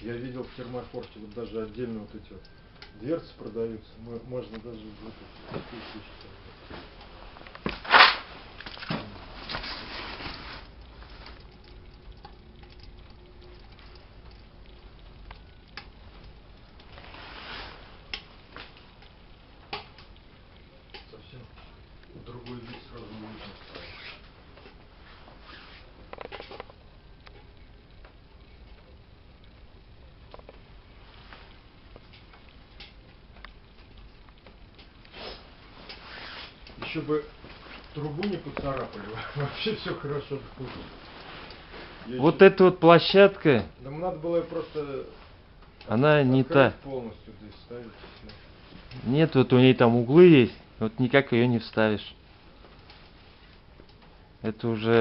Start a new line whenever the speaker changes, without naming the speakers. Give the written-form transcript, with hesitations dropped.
Я видел в термофорте вот даже отдельно вот эти вот дверцы продаются. Можно даже вот такие фишки. Совсем другой вид сразу можно ставить. Еще бы трубу не поцарапали, вообще все хорошо будет.
Вот эта вот площадка.
Нам надо было просто
Она не та.
Полностью здесь ставить.
Нет, вот у ней там углы есть. Вот никак ее не вставишь. Это уже